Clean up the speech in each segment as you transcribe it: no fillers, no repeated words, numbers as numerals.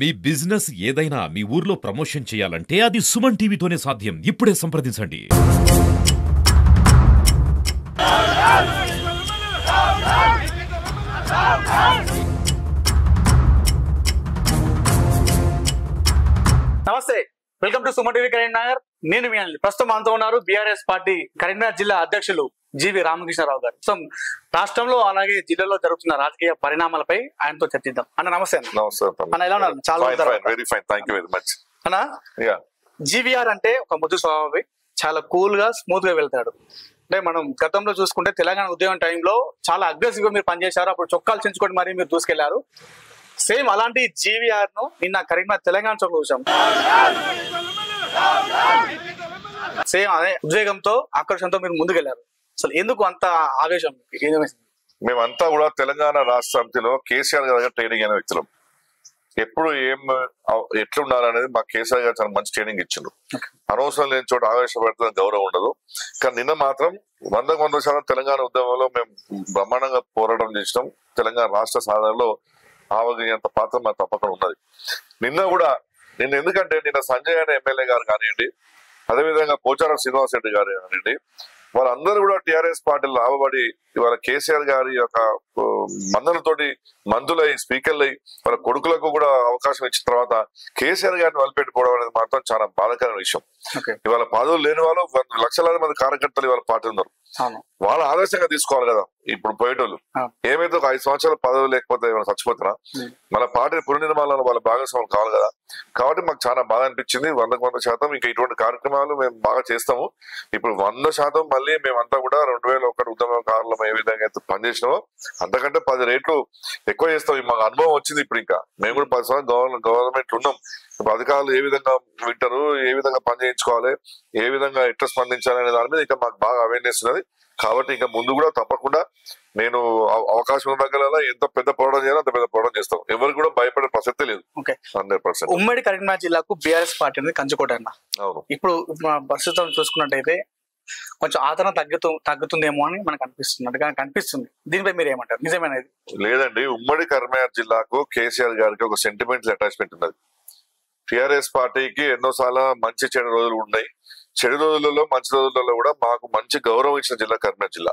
మీ business ఏదైనా మీ ఊర్లో promotion చేయాలంటే అది సుమన్ టీవీతోనే సాధ్యం. ఇప్పుడే సంప్రదించండి. నమస్తే, welcome to Suman TV Karimnagar. నేను మీ ప్రస్తుతం మనతో ఉన్నారు బీఆర్ఎస్ పార్టీ కరీంనగర్ జిల్లా అధ్యక్షులు జీవి రామకృష్ణారావు గారు. సో రాష్ట్రంలో అలాగే జిల్లాలో జరుగుతున్న రాజకీయ పరిణామాలపై ఆయనతో చర్చిద్దాం. అన్న నమస్తే. అన్న ఎలా ఉన్నారు? చాలా very fine, thank you very much. అన్న, జీవీఆర్ అంటే ఒక ముద్దు స్వభావి, చాలా కూల్ గా స్మూత్ గా వెళ్తాడు. అంటే మనం గతంలో చూసుకుంటే తెలంగాణ ఉద్యమం టైంలో చాలా అగ్రెసివ్ గా మీరు పనిచేశారు. అప్పుడు చొక్కాలు చించుకొని మరీ మీరు దూసుకెళ్లారు. సేమ్ అలాంటి జీవీఆర్ ను నిన్న కరీంనగర్ తెలంగాణ చౌక్ చూసాం. సేమ్ అదే ఉద్వేగంతో ఆకర్షణతో మీరు ముందుకెళ్లారు. అసలు ఎందుకు అంత ఆవేశం? మేమంతా కూడా తెలంగాణ రాష్ట్ర సమితిలో కేసీఆర్ గారు ట్రైనింగ్ అయిన వ్యక్తులం. ఎప్పుడు ఎట్లుండాలనేది మా కేసీఆర్ గారు చాలా మంచి ట్రైనింగ్ ఇచ్చిండ్రు. అనవసరం లేని చోట ఆవేశపడుతున్న గౌరవం ఉండదు. కానీ నిన్న మాత్రం 100% తెలంగాణ ఉద్యమంలో మేము బ్రహ్మాండంగా పోరాటం చేసినాం. తెలంగాణ రాష్ట్ర సాధనలో ఆవగించేంత పాత్ర మాకు తప్పకుండా ఉన్నది. నిన్న ఎందుకంటే నిన్న సంజయ్ అనే ఎమ్మెల్యే గారు కానివ్వండి, అదేవిధంగా పోచారం శ్రీనివాస్ రెడ్డి గారు కానివ్వండి, వాళ్ళందరూ కూడా టీఆర్ఎస్ పార్టీలో లాభపడి ఇవాళ కేసీఆర్ గారి యొక్క మందలతోటి మంత్రులై స్పీకర్లై వాళ్ళ కొడుకులకు కూడా అవకాశం ఇచ్చిన తర్వాత కేసీఆర్ గారిని వదిలిపెట్టుకోవడం అనేది మాత్రం చాలా బాధాకరమైన విషయం. ఇవాళ పదవులు లేని వాళ్ళు లక్షలాది మంది కార్యకర్తలు ఇవాళ పార్టీ ఉన్నారు. వాళ్ళ ఆదర్శంగా తీసుకోవాలి కదా. ఇప్పుడు పోయేటోళ్ళు ఏమైతే ఒక 5 సంవత్సరాల పదవులు లేకపోతే ఏమైనా చచ్చిపోతున్నా మన పార్టీ పునర్నిర్మాణంలో వాళ్ళ భాగస్వామ్యం కావాలి కదా. కాబట్టి మాకు చాలా బాగా అనిపించింది. 100% ఇంకా ఇటువంటి కార్యక్రమాలు మేము బాగా చేస్తాము. ఇప్పుడు 100% మళ్ళీ మేమంతా కూడా 2001 ఉద్యమకారులు ఏ విధంగా అయితే పనిచేసినామో అంతకంటే 10 రెట్లు ఎక్కువ చేస్తాం. మాకు అనుభవం వచ్చింది. ఇప్పుడు ఇంకా మేము కూడా 10 సంవత్సరాలు గవర్నమెంట్ ఉన్నాం. అధికారులు ఏ విధంగా వింటారు, ఏ విధంగా పని చేయించుకోవాలి, ఏ విధంగా ఎట్లా స్పందించాలి అనే దాని మీద ఇంకా మాకు బాగా అవేర్నెస్ ఉన్నది. కాబట్టి ఇంకా ముందు కూడా తప్పకుండా నేను అవకాశం ఉన్న దగ్గర ఎంత పెద్ద పోరాటం చేయాలో అంత పెద్ద పోరాటం చేస్తాం. ఎవరికి కూడా భయపడే ప్రసక్తే లేదు. 100%. ఉమ్మడి కరీంనగర్ జిల్లాకు బీఆర్ఎస్ పార్టీ అనేది కంచుకోట అన్న. అవును. ఇప్పుడు ప్రస్తుతం చూసుకున్నట్టయితే కొంచెం ఆదరణ తగ్గుతుందేమో అని మనకు కనిపిస్తుంది. దీనిపై మీరు ఏమంటారు? నిజమేనది? లేదండి, ఉమ్మడి కరీంనగర్ జిల్లాకు కేసీఆర్ గారికి ఒక సెంటిమెంటల్ అటాచ్మెంట్ ఉన్నది. టిఆర్ఎస్ పార్టీకి ఎన్నోసార్లు మంచి చెడు రోజులు ఉన్నాయి. చెడు రోజులలో మంచి రోజులలో కూడా మాకు మంచి గౌరవం ఇచ్చిన జిల్లా కరీంనగర్ జిల్లా.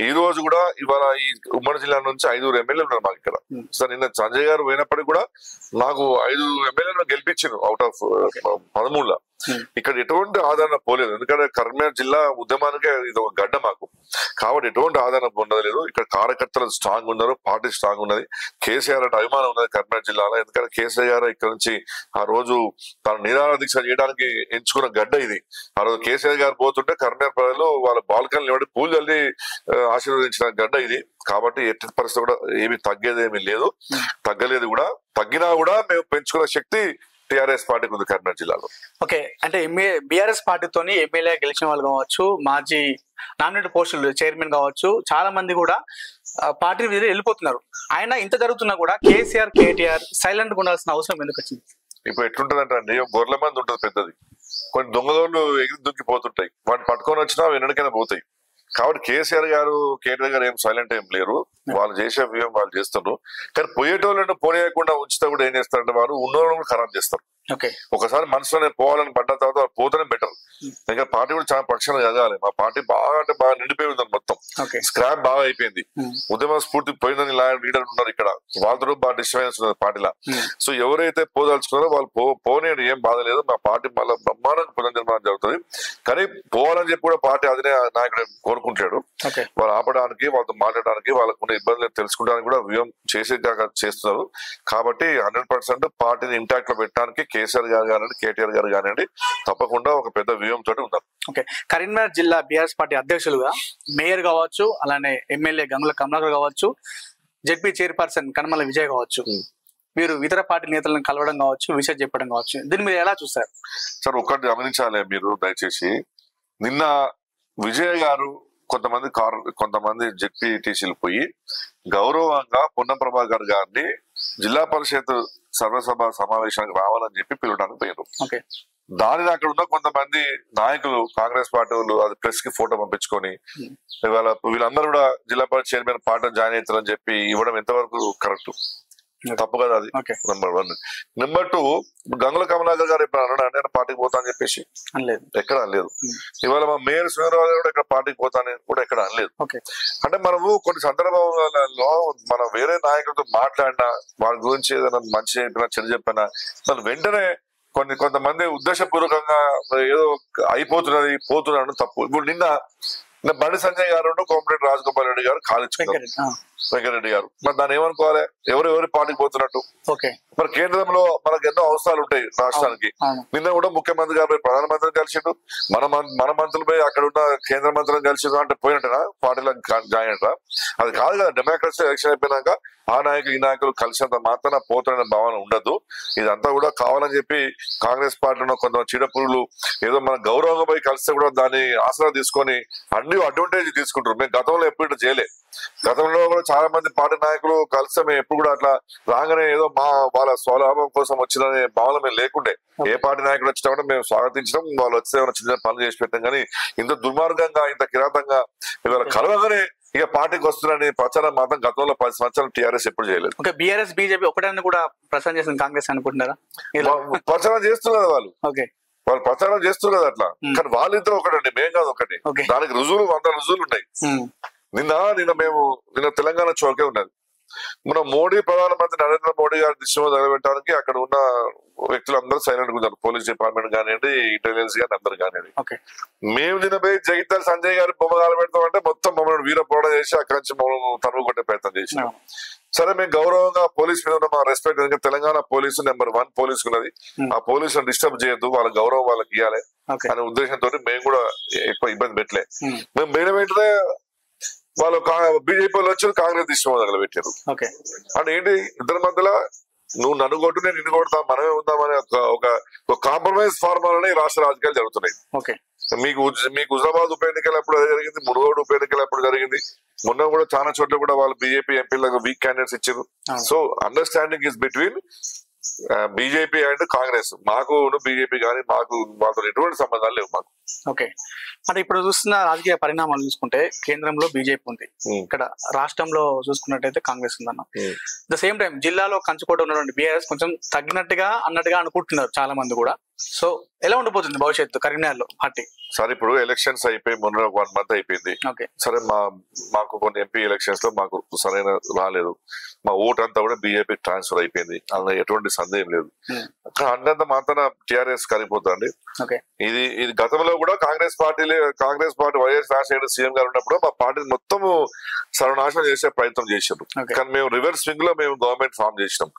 ఈ రోజు కూడా ఇవాళ ఈ ఉమ్మడి జిల్లా నుంచి 5 ఎమ్మెల్యేలు ఉన్నారు మాకు ఇక్కడ. సార్ నిన్న సంజయ్ గారు పోయినప్పటికీ కూడా నాకు 5 ఎమ్మెల్యేలను గెలిపించారు అవుట్ ఆఫ్ 13లో. ఇక్కడ ఎటువంటి ఆదరణ పోలేదు. ఎందుకంటే కరీంనగర్ జిల్లా ఉద్యమానికే ఇది ఒక గడ్డ మాకు. కాబట్టి ఎటువంటి ఆదరణ పొందలేదు. ఇక్కడ కార్యకర్తలు స్ట్రాంగ్ ఉన్నారు, పార్టీ స్ట్రాంగ్ ఉన్నది, కేసీఆర్ అంటే అభిమానం ఉన్నది కరీంనగర్ జిల్లాలో. ఎందుకంటే కేసీఆర్ గారు ఇక్కడ నుంచి ఆ రోజు తను నిరాహార దీక్ష చేయడానికి ఎంచుకున్న గడ్డ ఇది. ఆ రోజు కేసీఆర్ గారు పోతుంటే కరీంనగర్ ప్రజలు వాళ్ళ బాల్కనీ నిలబడి పూలు చల్లి ఆశీర్వదించిన గడ్డ ఇది. కాబట్టి ఎట్టి పరిస్థితి కూడా ఏమి తగ్గేదేమీ లేదు, తగ్గలేదు కూడా. తగ్గినా కూడా మేము పెంచుకున్న శక్తి టిఆర్ఎస్ పార్టీకి ఉంది కరీంనగర్ జిల్లాలో. ఓకే, అంటే బీఆర్ఎస్ పార్టీతోని ఎమ్మెల్యే గెలిచిన వాళ్ళు కావచ్చు, మాజీ నామినేటెడ్ పోస్టులు చైర్మన్ కావచ్చు, చాలా మంది కూడా పార్టీ వెళ్ళిపోతున్నారు. ఆయన ఇంత జరుగుతున్నా కూడా కేసీఆర్ కేటీఆర్ సైలెంట్ గా ఉండాల్సిన అవసరం ఎందుకు వచ్చింది? ఇప్పుడు ఎట్లుంటదంటే అండి, గొర్రెల మంది ఉంటుంది పెద్దది, కొన్ని దొంగదోళ్ళు ఎగిరి దుక్కిపోతుంటాయి, వాటిని పట్టుకొని వచ్చినా వెనకైనా పోతాయి. కాబట్టి కేసీఆర్ గారు కేటీఆర్ గారు ఏం సైలెంట్ ఏం లేరు. వాళ్ళు చేసే వ్యూహం వాళ్ళు చేస్తున్నారు. కానీ పోయేటోళ్ళను పోనీయకుండా ఉంచితే కూడా ఏం చేస్తారంటే వారు ఉన్నోళ్ళను కూడా ఖరాబ్ చేస్తారు. ఒకసారి మనసులోనే పోవాలని పడ్డ తర్వాత పోతేనే బెటర్. ఇంకా పార్టీ కూడా చాలా పక్షాలు జరగాలి. మా పార్టీ బాగా అంటే బాగా నిండిపోయి ఉంది మొత్తం. స్క్రాప్ బాగా అయిపోయింది. ఉద్యమ స్ఫూర్తి పోయిందని లీడర్ ఉన్నారు ఇక్కడ. వాళ్ళతో బాగా డిస్టర్బెన్స్ ఉన్నది పార్టీలో. సో ఎవరైతే పోదలుచుకున్నారో వాళ్ళు పోనీయండి, ఏం బాధ లేదు. మా పార్టీ మళ్ళీ బ్రహ్మాండంగా పునర్నిర్మాణం జరుగుతుంది. కానీ పోవాలని చెప్పి కూడా పార్టీ అదే నాయకుడు కోరుకుంటాడు. వాళ్ళు ఆపడానికి, వాళ్ళతో మాట్లాడడానికి, వాళ్ళకున్న ఇబ్బందులు తెలుసుకోవడానికి కూడా వ్యూహం చేస్తున్నారు. కాబట్టి 100% పార్టీని ఇంటాక్ట్ లో పెట్టడానికి కేసీఆర్ గారు కానివ్వండి, కేటీఆర్ గారు కానివ్వండి తప్పకుండా ఒక పెద్ద వ్యూహం తోటి ఉన్నారు. ఓకే, కరీంనగర్ జిల్లా బీఆర్ఎస్ పార్టీ అధ్యక్షులుగా మేయర్ కావచ్చు, అలానే ఎమ్మెల్యే గంగుల కమలాకర్ కావచ్చు, జెడ్పీ చైర్పర్సన్ కనమల విజయ్ కావచ్చు, మీరు ఇతర పార్టీ నేతలను కలవడం కావచ్చు, విషయం చెప్పడం కావచ్చు, దీన్ని మీరు ఎలా చూస్తారు? సార్ ఒక్కటి గమనించాలి మీరు దయచేసి. నిన్న విజయ్ గారు కొంతమంది జెడ్పీటీసీలు పోయి గౌరవంగా పొన్నం ప్రభాకర్ గారిని జిల్లా పరిషత్ సర్వసభ సమావేశానికి రావాలని చెప్పి పిలవడానికి పోయారు. దానిని అక్కడ ఉన్న కొంతమంది నాయకులు కాంగ్రెస్ పార్టీ వాళ్ళు అది ప్రెస్ కి ఫోటో పంపించుకొని వీళ్ళందరూ కూడా జిల్లా పరిషత్ చైర్మన్ పార్టీ జాయిన్ అవుతారని చెప్పి ఇవ్వడం ఎంతవరకు కరెక్ట్? తప్పు కదా అది. Okay. Number 1. Number 2, Gangula Kamalakar గారు ఇప్పుడు అన్నాడు నేను పార్టీకి పోతా అని చెప్పేసి అనలేదు. ఎక్కడ అనలేదు. ఇవాళ మా మేయర్ శ్రీనివాసరావు గారు కూడా ఇక్కడ పార్టీకి పోతానని కూడా ఎక్కడ అనలేదు. ఓకే. అంటే మనము కొన్ని సందర్భాలలో మనం వేరే నాయకులతో మాట్లాడినా వారి గురించి ఏదైనా మంచి చెప్పినా చెడు చెప్పినా మనం వెంటనే కొంతమంది ఉద్దేశపూర్వకంగా ఏదో అయిపోతున్నది పోతున్నాడు తప్పు. ఇప్పుడు నిన్న బండి సంజయ్ గారు కోమటిరెడ్డి రాజగోపాల్ రెడ్డి గారు కాలిచ్చుకున్నారు, వెంకరెడ్డి గారు. మరి దాన్ని ఏమనుకోవాలి, ఎవరి పార్టీకి పోతున్నట్టు. మరి కేంద్రంలో మనకు ఎన్నో అవసరాలు ఉంటాయి రాష్ట్రానికి. నిన్న కూడా ముఖ్యమంత్రి గారు ప్రధానమంత్రిని కలిసిండు, మన మంత్రులపై అక్కడ ఉన్న కేంద్ర మంత్రులను కలిసిండు అంటే పోయినట్టేనా పార్టీలో జాయిన్ అంటారా? అది కాదు కదా. డెమోక్రసీ ఎలక్షన్ అయిపోయినాక ఆ నాయకులు ఈ నాయకులు కలిసినంత మాత్రాన పోతున్న భావన ఉండదు. ఇదంతా కూడా కావాలని చెప్పి కాంగ్రెస్ పార్టీలో కొంత చీడపురులు ఏదో మన గౌరవంగా పోయి కలిస్తే కూడా దాన్ని ఆసరా తీసుకొని అన్ని అడ్వాంటేజ్ తీసుకుంటారు. మేము గతంలో ఎప్పుడు చేయలే. గతంలో కూడా చాలా మంది పార్టీ నాయకులు కలిస్తే మేము ఎప్పుడు కూడా అట్లా రాగానే ఏదో వాళ్ళ స్వలాభం కోసం వచ్చిన భావన మేము లేకుండే. ఏ పార్టీ నాయకుడు వచ్చినా కూడా మేము స్వాగతించడం, వాళ్ళు వస్తే చిన్న పనులు చేసి పెట్టాం. కానీ ఇంత దుర్మార్గంగా ఇంత కిరాతంగా ఇవాళ కలవగానే ఇక పార్టీకి వస్తున్నారని ప్రచారం మాత్రం గతంలో 10 సంవత్సరాలు టీఆర్ఎస్ ఎప్పుడు చేయలేదు. బీఆర్ఎస్ బీజేపీ ఒకటే కూడా ప్రచారం చేస్తుంది కాంగ్రెస్ అనుకుంటున్నారా? ప్రచారం చేస్తున్నారు వాళ్ళు ప్రచారం చేస్తున్నారు కదా అట్లా. కానీ వాళ్ళిద్దరు ఒకటండి, మేం కాదు ఒకటి. దానికి రుజువులు 100 రుజువులు ఉన్నాయి. నిన్న తెలంగాణ చౌకే ఉన్నది. మన మోడీ ప్రధానమంత్రి నరేంద్ర మోడీ గారి దృష్టిలో నిలబెట్టడానికి అక్కడ ఉన్న వ్యక్తులందరూ సైలెంట్ గా ఉన్నారు. పోలీస్ డిపార్ట్మెంట్ కానివ్వండి, ఇంటెలిజెన్స్ కానీ అందరు కానివ్వండి. మేము నిన్నపై జగిత్యాల సంజయ్ గారి బొమ్మగాలు పెడతామంటే మొత్తం మమ్మల్ని వీర పోడ చేసి అక్కడి నుంచి మమ్మల్ని తరువు కొట్టే ప్రయత్నం చేసినాం. సరే మేము గౌరవంగా పోలీస్ మీద ఉన్న మా రెస్పెక్ట్, ఎందుకంటే తెలంగాణ పోలీసు నెంబర్ 1 పోలీసు ఉన్నది. ఆ పోలీసులను డిస్టర్బ్ చేయొద్దు, వాళ్ళ గౌరవం వాళ్ళకి ఇవ్వాలి అనే ఉద్దేశంతో మేము కూడా ఎక్కువ ఇబ్బంది పెట్టలే. మేము పోయిన వెంటనే వాళ్ళు బీజేపీ వాళ్ళు వచ్చి కాంగ్రెస్ దిష్టి పెట్టారు. అంటే ఏంటి ఇద్దరి మధ్యలో నువ్వు నన్ను కొట్టు నేను నిన్ను కొడతా మనమే ఉందామనే ఒక కాంప్రమైజ్ ఫార్మాలనే రాష్ట్ర రాజకీయాలు జరుగుతున్నాయి. మీకు హుజరాబాద్ ఉప ఎన్నికలప్పుడు అదే జరిగింది, మునుగోడు ఉప ఎన్నికలప్పుడు జరిగింది. మొన్న కూడా చాలా చోట్ల కూడా వాళ్ళు బీజేపీ ఎంపీలకు వీక్ క్యాండిడేట్స్ ఇచ్చారు. So understanding is between BJP and Congress. మాకు బీజేపీ కానీ మాతో ఎటువంటి సంబంధాలు లేవు మాకు. ఓకే. అంటే ఇప్పుడు చూస్తున్న రాజకీయ పరిణామాలు చూసుకుంటే కేంద్రంలో బీజేపీ ఉంది, ఇక్కడ రాష్ట్రంలో చూసుకున్నట్టయితే కాంగ్రెస్ ఉందన్న. ద సేమ్ టైం జిల్లాలో కంచుకోట ఉన్నటువంటి బీఆర్ఎస్ కొంచెం తగ్గినట్టుగా అనుకుంటున్నారు చాలా మంది కూడా. సో ఎలా ఉండిపోతుంది భవిష్యత్తు కరీంనగర్ లో పార్టీ? సరే ఇప్పుడు ఎలక్షన్స్ అయిపోయి మొన్న 1 మంత్ అయిపోయింది. సరే మాకు కొన్ని ఎంపీ ఎలక్షన్స్ లో మాకు సరైన రాలేదు. మా ఓటు అంతా కూడా బీజేపీ ట్రాన్స్ఫర్ అయిపోయింది, అందులో ఎటువంటి సందేహం లేదు. అంతంత మాత్రం టీఆర్ఎస్ కరిగిపోతుంది. ఇది గతంలో కూడా Congress party YS Rajasekhara CM గారు ఉన్నప్పుడు మా పార్టీని మొత్తము సర్వనాశనం చేసే ప్రయత్నం చేశారు. కానీ మేము రివర్స్ స్వింగ్ లో మేము గవర్నమెంట్ ఫామ్ చేసినాం.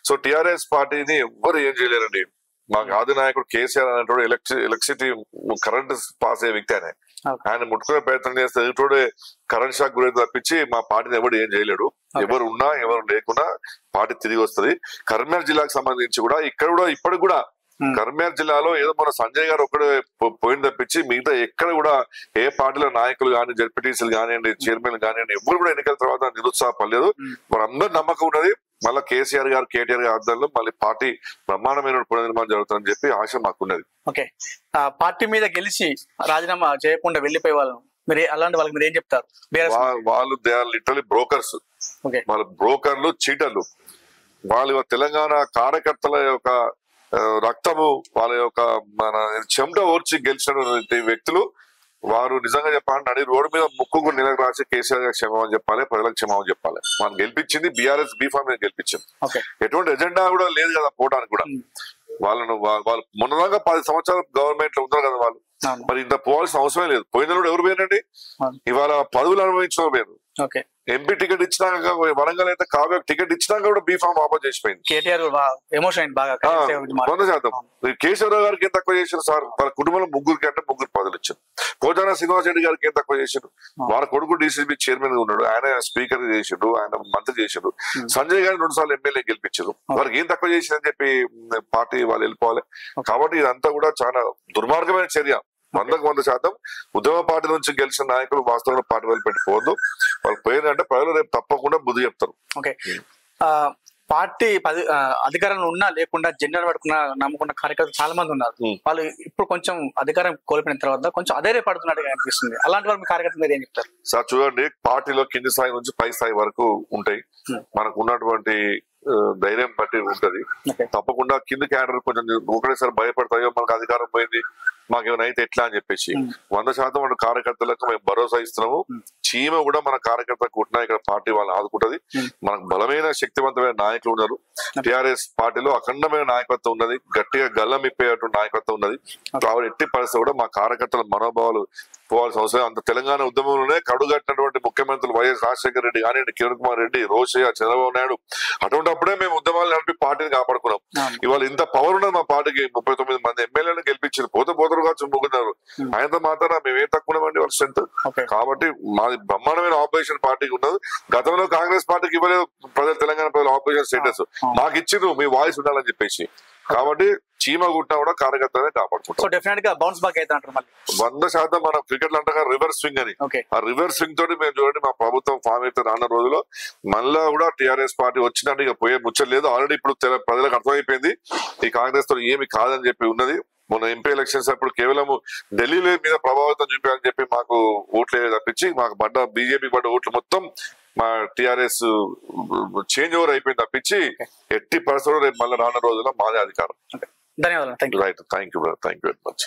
సో టీఆర్ఎస్ పార్టీని ఎవ్వరు ఏం చేయలేరండి. మాకు ఆది నాయకుడు కేసీఆర్ అనేటోడు ఎలక్ట్రిసిటీ కరెంట్ పాస్ అయ్యే వ్యక్తి ఆయన ముట్టుకునే ప్రయత్నం చేస్తే ఎదుటోడే కరెంట్ షాక్ గురించి తప్పించి మా పార్టీని ఎవరు ఏం చేయలేడు. ఎవరు ఉన్నా ఎవరు లేకున్నా పార్టీ తిరిగి వస్తుంది. కరీంనగర్ జిల్లాకు సంబంధించి కూడా ఇప్పటికి కూడా కరీంనగర్ జిల్లాలో ఏదో మన సంజయ్ గారు ఒక్కడే పోయిన తప్పించి మిగతా ఎక్కడ కూడా ఏ పార్టీల నాయకులు కానీ జడ్పీటీసీలు కానివ్వండి, చైర్మన్ కానివ్వండి, ఎవరు కూడా ఎన్నికల తర్వాత నిరుత్సాహపడలేదు. మనందరూ నమ్మకం ఉన్నది మళ్ళీ కేసీఆర్ గారు కేటీఆర్ గారి ఆధ్వర్యంలో మళ్ళీ పార్టీ బ్రహ్మాండమైన పునర్నిర్మాణం జరుగుతుందని చెప్పి ఆశ మాకున్నది. ఓకే. పార్టీ మీద గెలిచి రాజీనామా చేయకుండా వెళ్ళిపోయే వాళ్ళు అలాంటి వాళ్ళకి మీరు ఏం చెప్తారు? వాళ్ళు దే ఆర్ లిటరలీ బ్రోకర్స్. వాళ్ళ బ్రోకర్లు, చీటర్లు. వాళ్ళ తెలంగాణ కార్యకర్తల యొక్క రక్తము, వాళ్ళ యొక్క మన చెమట ఓర్చి గెలిచిన వ్యక్తులు. వారు నిజంగా చెప్పాలంటే నడి రోడ్డు మీద ముక్కు నెలకు రాసి కేసీఆర్ గారు క్షమామని చెప్పాలి, ప్రజలకు క్షమామని చెప్పాలి. మనం గెలిపించింది బీఆర్ఎస్ బీఫామ్ మీద గెలిపించింది. ఎటువంటి ఎజెండా కూడా లేదు కదా పోవడానికి కూడా. వాళ్ళు మొన్నదాకా 10 సంవత్సరాలు గవర్నమెంట్ లో ఉన్నారు కదా వాళ్ళు. మరి ఇంత పోవాల్సిన అవసరమే లేదు. పోయిన కూడా ఎవరు పోయినండి? ఇవాళ పదవులు అనుభవించిన పోయారు. ఎంపీ టికెట్ ఇచ్చినాక వరంగల్ అయితే కావ్య టికెట్ ఇచ్చినాక కూడా బీఫామ్ వాపస్ చేసిపోయింది. 100%. కేసీఆర్ గారికి ఏం తక్కువ చేశారు సార్? వాళ్ళ కుటుంబంలో 3 అంటే 3 పదవులు ఇచ్చారు. పోచారం శ్రీనివాస్ రెడ్డి గారికి ఏం తక్కువ చేశారు? వాళ్ళ కొడుకు డీసీబీ చైర్మన్ గా ఉన్నాడు, ఆయన స్పీకర్ చేసాడు, ఆయన మంత్రి చేశాడు. సంజయ్ గారిని 2 సార్లు ఎమ్మెల్యే గెలిపించారు. వారికి ఏం తక్కువ చేసిందని చెప్పి పార్టీ వాళ్ళు వెళ్ళిపోవాలి. కాబట్టి ఇదంతా కూడా చాలా దుర్మార్గమైన చర్య. 100% ఉద్యమ పార్టీ నుంచి గెలిచిన నాయకులు వాస్తవంగా పార్టీ వాళ్ళు పెట్టుకోవద్దు. వాళ్ళు పోయిందంటే ప్రజలు రేపు తప్పకుండా బుద్ధి చెప్తారు. ఓకే. పార్టీ అధికారంలో ఉన్నా లేకుండా జెండా పడుకున్న నమ్ముకున్న కార్యకర్తలు చాలా మంది ఉన్నారు. వాళ్ళు ఇప్పుడు కొంచెం అధికారం కోల్పోయిన తర్వాత కొంచెం అధైర్యపడుతున్నట్టుగా అనిపిస్తుంది. అలాంటి వారు మీ కార్యకర్తలు మీరు ఏం చెప్తారు? సార్ చూడండి, పార్టీలో కింది స్థాయి నుంచి పై స్థాయి వరకు ఉంటాయి. మనకు ఉన్నటువంటి ధైర్యం బట్టి ఉంటది. Okay. తప్పకుండా కింద క్యాడర్ కొంచెం ఒకటేసారి భయపడతాయో మనకు అధికారం పోయింది మాకేమైనా అయితే ఎట్లా అని చెప్పేసి 100% మన కార్యకర్తలకు మేము భరోసా ఇస్తున్నాము. చీమ కూడా మన కార్యకర్తలకు కుట్టినా ఇక్కడ పార్టీ వాళ్ళని ఆదుకుంటది. మనకు బలమైన శక్తివంతమైన నాయకులు ఉన్నారు. టిఆర్ఎస్ పార్టీలో అఖండమైన నాయకత్వం ఉన్నది, గట్టిగా గల్లం ఇప్పేటువంటి నాయకత్వం ఉన్నది. కాబట్టి ఎట్టి పరిస్థితి కూడా మా కార్యకర్తల మనోభావాలు పోవాల్సిన అవసరం. అంత తెలంగాణ ఉద్యమంలోనే కడుగట్టినటువంటి ముఖ్యమంత్రులు వైఎస్ రాజశేఖర రెడ్డి కానివ్వండి, కిరణ్ కుమార్ రెడ్డి, రోషయ్య, చంద్రబాబు నాయుడు, అటువంటిప్పుడే మేము ఉద్యమాలు నడిపి పార్టీని కాపాడుకున్నాం. ఇవాళ ఇంత పవర్ ఉన్నది మా పార్టీకి. 39 మంది ఎమ్మెల్యేలను గెలిపించారు, పోతరుగా చుమ్ముకున్నారు. ఆయనతో మాత్రం మేమేం తక్కువమండి వాళ్ళ స్ట్రెంత్. కాబట్టి మాది బ్రహ్మాండమైన ఆపరేషన్ పార్టీకి ఉన్నది. గతంలో కాంగ్రెస్ పార్టీకి ఇవ్వలేదు ప్రజలు, తెలంగాణ ప్రజలు ఆపరేషన్ స్టేటస్ మాకు ఇచ్చిండ్రు, మీ వాయిస్ ఉండాలని చెప్పేసి. కాబట్టి చీమ గుట్టినా కూడా కార్యకర్తలే కాపాడుకుంటాం. సో డెఫినెట్ గా బౌన్స్ బ్యాక్ అయితే అంటారు. 100% మన క్రికెట్ అంటారు రివర్స్ స్వింగ్ అని. ఆ రివర్స్ స్వింగ్ తోటి మేము చూడండి మా ప్రభుత్వం ఫామ్ అయితే రానున్న రోజుల్లో మళ్ళా కూడా టీఆర్ఎస్ పార్టీ వచ్చినట్టు ఇక పోయే ముచ్చలేదు. ఆల్రెడీ ఇప్పుడు ప్రజలకు అర్థమైపోయింది ఈ కాంగ్రెస్ తో ఏమి కాదని చెప్పి ఉన్నది. మొన్న ఎంపీ ఎలక్షన్స్ అప్పుడు కేవలం ఢిల్లీలో మీద ప్రభావితం చూపారని చెప్పి మాకు ఓట్లే తప్పించి మాకు బీజేపీ పడ్డ ఓట్లు మొత్తం మా టిఆర్ఎస్ చేంజ్ ఓవర్ అయిపోయింది తప్పించి ఎట్టి పరిస్థితుల్లో రేపు మళ్ళీ రానున్న రోజుల్లో మాదే అధికారం. ధన్యవాదాలు. Right, thank you very much.